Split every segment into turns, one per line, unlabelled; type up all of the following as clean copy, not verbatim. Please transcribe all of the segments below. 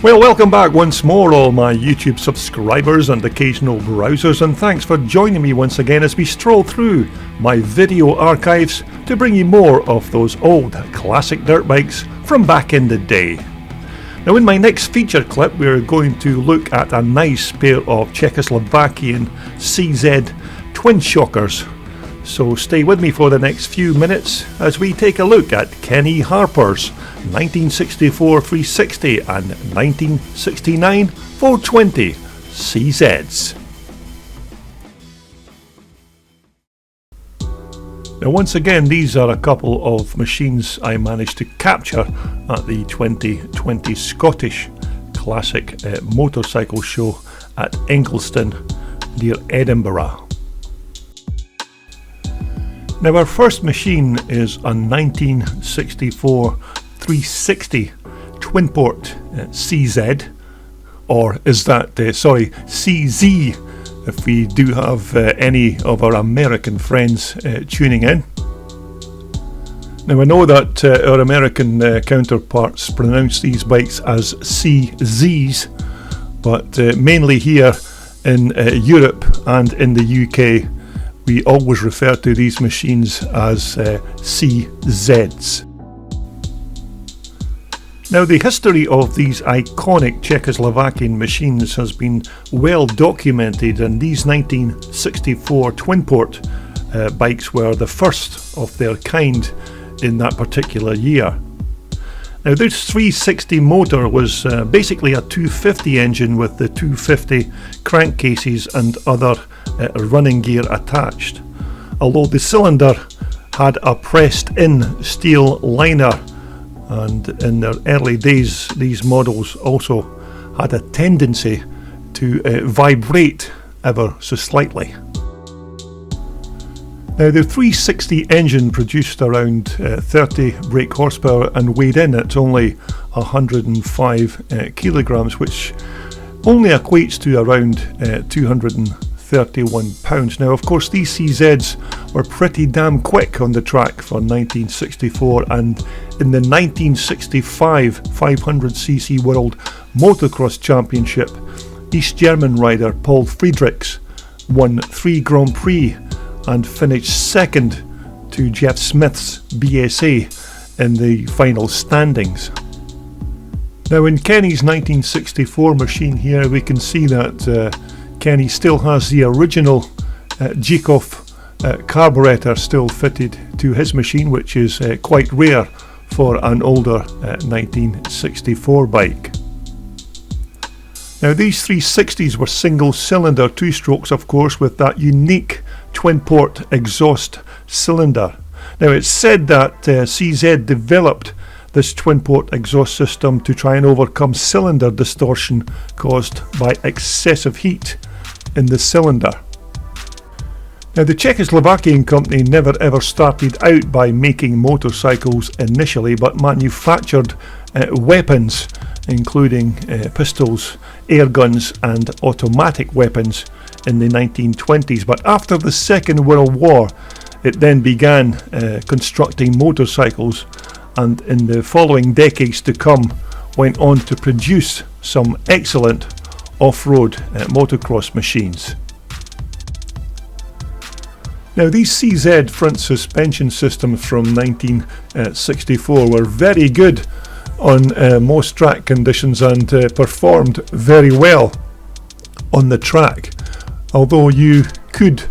Well, welcome back once more, all my YouTube subscribers and occasional browsers, and thanks for joining me once again as we stroll through my video archives to bring you more of those old classic dirt bikes from back in the day. Now, in my next feature clip, we're going to look at a nice pair of Czechoslovakian CZ twin shockers. So stay with me for the next few minutes as we take a look at Kenny Harper's 1964 360 and 1969 420 CZs. Now, once again, these are a couple of machines I managed to capture at the 2020 Scottish Classic Motorcycle Show at Ingliston near Edinburgh. Now, our first machine is a 1964 360 Twinport CZ, or is that, CZ, if we do have any of our American friends tuning in. Now, I know that our American counterparts pronounce these bikes as CZs, but mainly here in Europe and in the UK, we always refer to these machines as CZs. Now, the history of these iconic Czechoslovakian machines has been well documented, and these 1964 Twinport bikes were the first of their kind in that particular year. Now, this 360 motor was basically a 250 engine with the 250 crankcases and other running gear attached, although the cylinder had a pressed-in steel liner, and in their early days these models also had a tendency to vibrate ever so slightly. Now, the 360 engine produced around 30 brake horsepower and weighed in at only 105 kilograms, which only equates to around 231 pounds. Now, of course, these CZs were pretty damn quick on the track for 1964, and in the 1965 500cc World Motocross Championship, East German rider Paul Friedrichs won 3 Grand Prix and finished second to Jeff Smith's BSA in the final standings. Now, in Kenny's 1964 machine here, we can see that Kenny still has the original Jikov carburetor still fitted to his machine, which is quite rare for an older 1964 bike. Now, these 360s were single cylinder 2-strokes, of course, with that unique twin-port exhaust cylinder. Now, it's said that CZ developed this twin-port exhaust system to try and overcome cylinder distortion caused by excessive heat in the cylinder. Now, the Czechoslovakian company never ever started out by making motorcycles initially, but manufactured weapons, including pistols, air guns and automatic weapons in the 1920s. But after the Second World War, it then began constructing motorcycles, and in the following decades to come went on to produce some excellent off-road motocross machines. Now, these CZ front suspension systems from 1964 were very good on most track conditions and performed very well on the track, although you could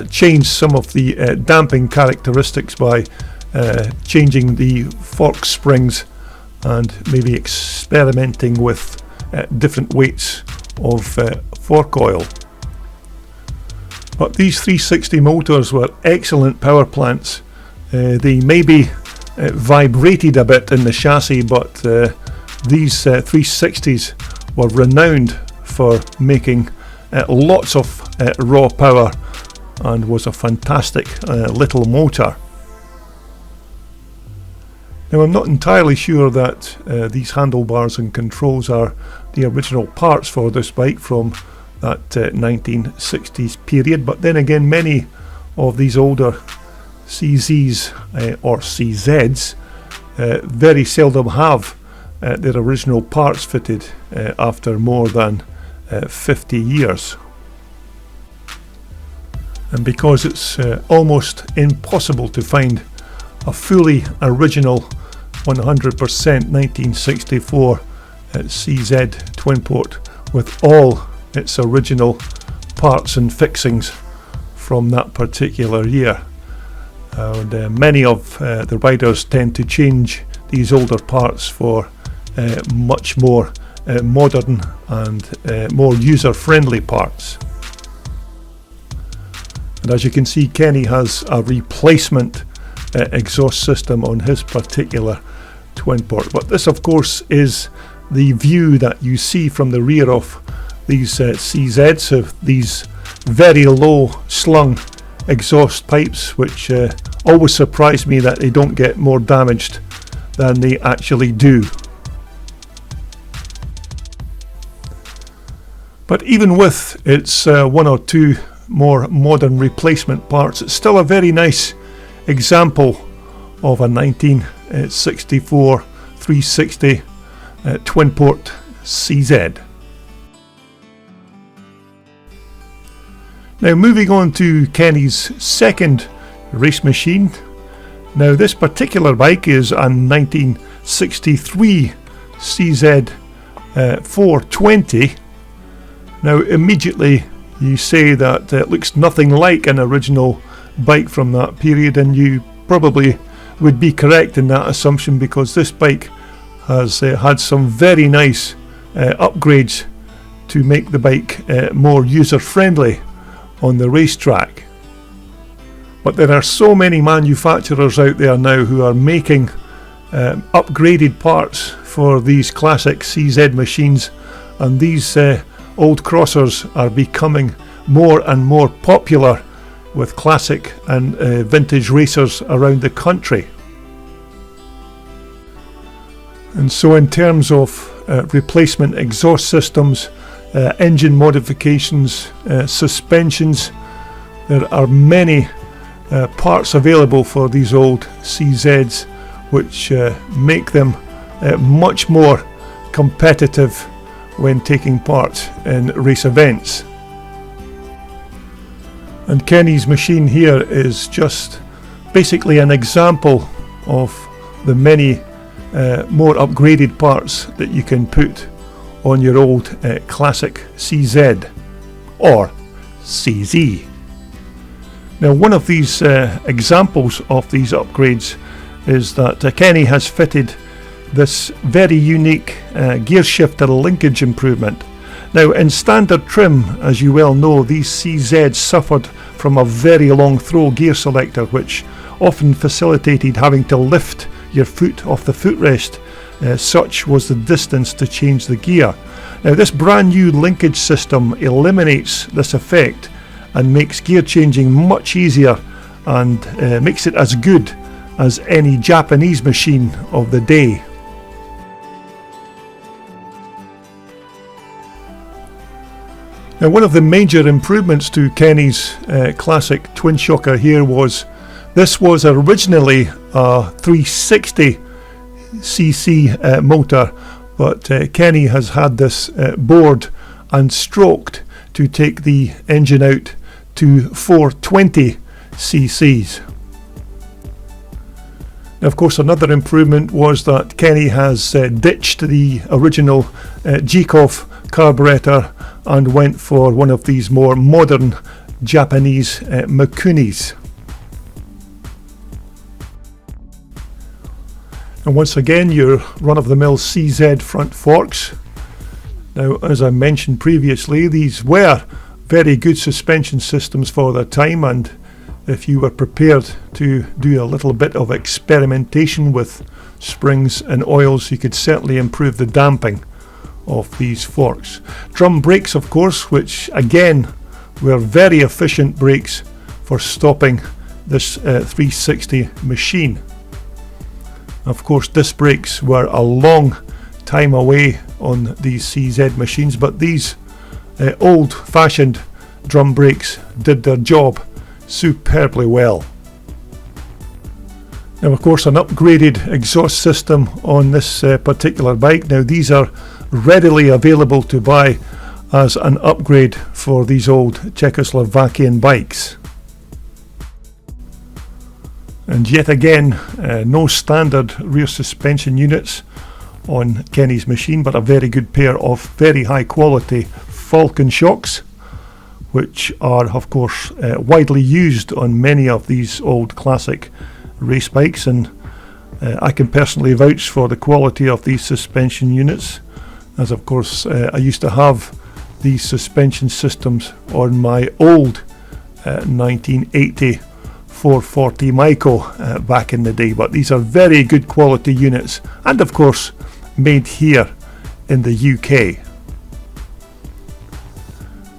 change some of the damping characteristics by changing the fork springs and maybe experimenting with different weights of fork oil. But these 360 motors were excellent power plants. They maybe vibrated a bit in the chassis, but these 360s were renowned for making lots of raw power and was a fantastic little motor. Now, I'm not entirely sure that these handlebars and controls are the original parts for this bike from that 1960s period, but then again, many of these older CZs or CZs very seldom have their original parts fitted after more than 50 years. And because it's almost impossible to find a fully original 100% 1964 CZ Twinport with all its original parts and fixings from that particular year. And many of the riders tend to change these older parts for much more modern and more user-friendly parts. And as you can see, Kenny has a replacement exhaust system on his particular Twinport. But this, of course, is the view that you see from the rear of these CZs, of these very low slung exhaust pipes, which always surprise me that they don't get more damaged than they actually do. But even with its one or two more modern replacement parts, it's still a very nice example of a 1964 360 Twinport CZ. Now moving on to Kenny's second race machine. Now this particular bike is a 1963 CZ 420. Now immediately you say that it looks nothing like an original bike from that period, and you probably would be correct in that assumption, because this bike has had some very nice upgrades to make the bike more user-friendly on the racetrack. But there are so many manufacturers out there now who are making upgraded parts for these classic CZ machines, and these old crossers are becoming more and more popular with classic and vintage racers around the country. And so in terms of replacement exhaust systems, engine modifications, suspensions, there are many parts available for these old CZs, which make them much more competitive when taking part in race events. And Kenny's machine here is just basically an example of the many more upgraded parts that you can put on your old classic CZ or CZ. Now, one of these examples of these upgrades is that Kenny has fitted this very unique gear shifter linkage improvement. Now, in standard trim, as you well know, these CZs suffered from a very long throw gear selector, which often facilitated having to lift your foot off the footrest. Such was the distance to change the gear. Now, this brand new linkage system eliminates this effect and makes gear changing much easier, and makes it as good as any Japanese machine of the day. Now, one of the major improvements to Kenny's classic twin shocker here was this was originally a 360cc motor, but Kenny has had this bored and stroked to take the engine out to 420cc's. Now, of course, another improvement was that Kenny has ditched the original Jikov carburetor and went for one of these more modern Japanese Mikunis. And once again, your run-of-the-mill CZ front forks. Now, as I mentioned previously, these were very good suspension systems for their time, and if you were prepared to do a little bit of experimentation with springs and oils, you could certainly improve the damping of these forks. Drum brakes, of course, which again were very efficient brakes for stopping this 360 machine. Of course, disc brakes were a long time away on these CZ machines, but these old-fashioned drum brakes did their job superbly well. Now, of course, an upgraded exhaust system on this particular bike. Now, these are readily available to buy as an upgrade for these old Czechoslovakian bikes. And yet again, no standard rear suspension units on Kenny's machine, but a very good pair of very high quality Falcon shocks, which are of course widely used on many of these old classic race bikes, and I can personally vouch for the quality of these suspension units, as of course I used to have these suspension systems on my old 1980 440 Maiko back in the day. But these are very good quality units, and of course made here in the UK.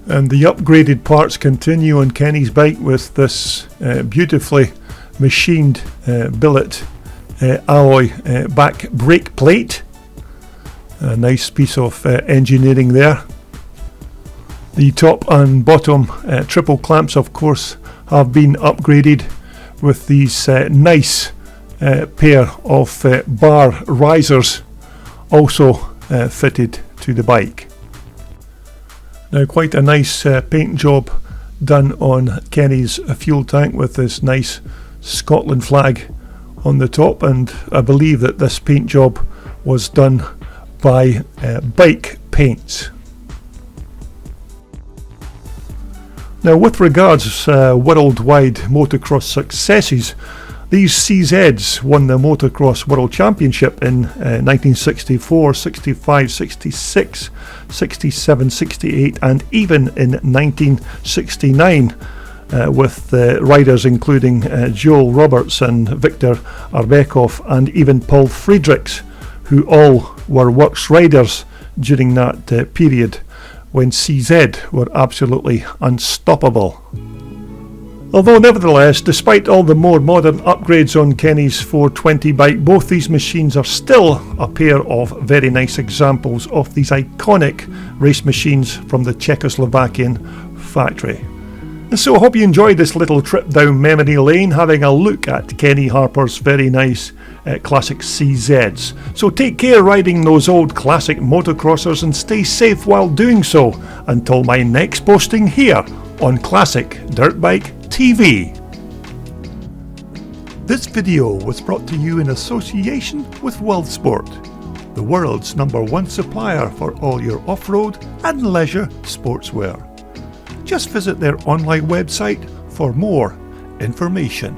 And the upgraded parts continue on Kenny's bike with this beautifully machined billet alloy back brake plate. A nice piece of engineering there. The top and bottom triple clamps of course have been upgraded with these nice pair of bar risers also fitted to the bike. Now, quite a nice paint job done on Kenny's fuel tank with this nice Scotland flag on the top, and I believe that this paint job was done by Bike Paints. Now, with regards worldwide motocross successes, these CZs won the Motocross World Championship in 1964, 65, 66, 67, 68 and even in 1969 with riders including Joel Roberts and Victor Arbekov and even Paul Friedrichs, who all were works riders during that period when CZ were absolutely unstoppable. Although nevertheless, despite all the more modern upgrades on Kenny's 420 bike, both these machines are still a pair of very nice examples of these iconic race machines from the Czechoslovakian factory. And so I hope you enjoyed this little trip down memory lane, having a look at Kenny Harper's very nice classic CZs. So take care riding those old classic motocrossers and stay safe while doing so, until my next posting here on Classic Dirt Bike TV. This video was brought to you in association with WorldSport, the world's #1 supplier for all your off-road and leisure sportswear. Just visit their online website for more information.